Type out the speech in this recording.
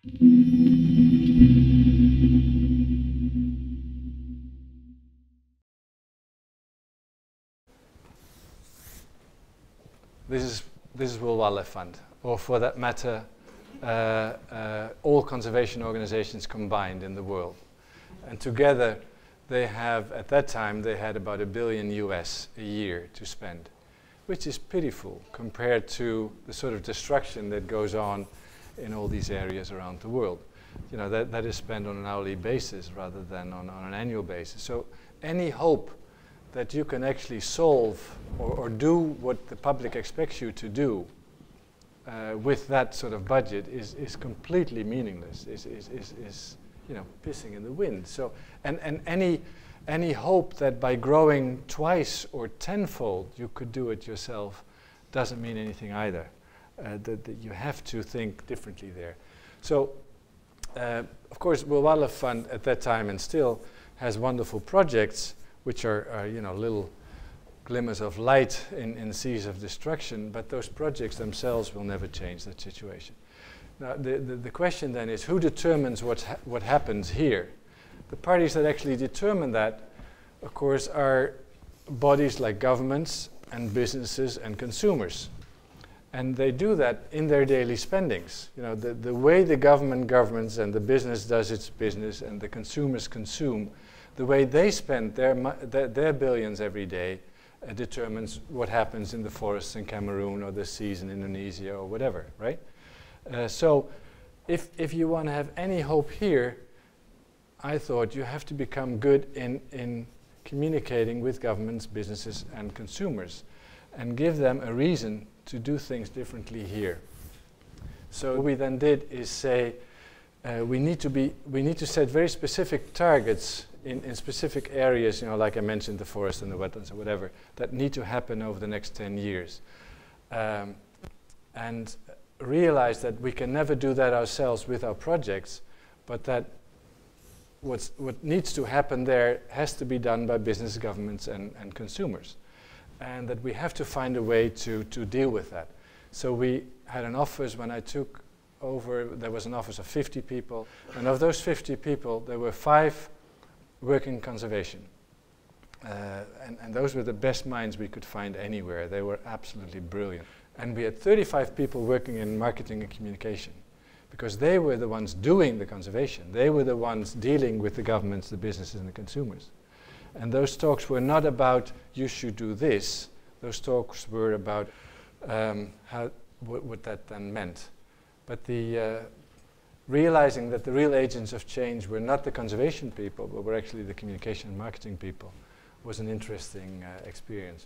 This is World Wildlife Fund, or for that matter, all conservation organizations combined in the world. And together, they have, at that time, they had about $1 billion US a year to spend, which is pitiful compared to the sort of destruction that goes on in all these areas around the world. You know, that is spent on an hourly basis rather than on an annual basis. So any hope that you can actually solve or do what the public expects you to do with that sort of budget is completely meaningless, is you know, pissing in the wind. So, and any hope that by growing twice or tenfold you could do it yourself doesn't mean anything either. That you have to think differently there. So, of course, World Wildlife Fund at that time and still has wonderful projects which are you know, little glimmers of light in seas of destruction, but those projects themselves will never change that situation. Now, the question then is, who determines what happens here? The parties that actually determine that, of course, are bodies like governments and businesses and consumers. And they do that in their daily spendings. You know, the way the government governs and the business does its business and the consumers consume, the way they spend their billions every day determines what happens in the forests in Cameroon or the seas in Indonesia or whatever, right? So if you want to have any hope here, I thought you have to become good in communicating with governments, businesses, and consumers, and give them a reason to do things differently here. So what we then did is say we need to set very specific targets in specific areas, you know, like I mentioned, the forest and the wetlands or whatever, that need to happen over the next 10 years. And realize that we can never do that ourselves with our projects, but that what needs to happen there has to be done by business, governments, and consumers. And that we have to find a way to deal with that. So we had an office when I took over, there was an office of 50 people, and of those 50 people, there were 5 working conservation. And those were the best minds we could find anywhere. They were absolutely brilliant. And we had 35 people working in marketing and communication, because they were the ones doing the conservation. They were the ones dealing with the governments, the businesses, and the consumers. And those talks were not about, you should do this. Those talks were about what that then meant. But the realizing that the real agents of change were not the conservation people, but were actually the communication and marketing people, was an interesting experience.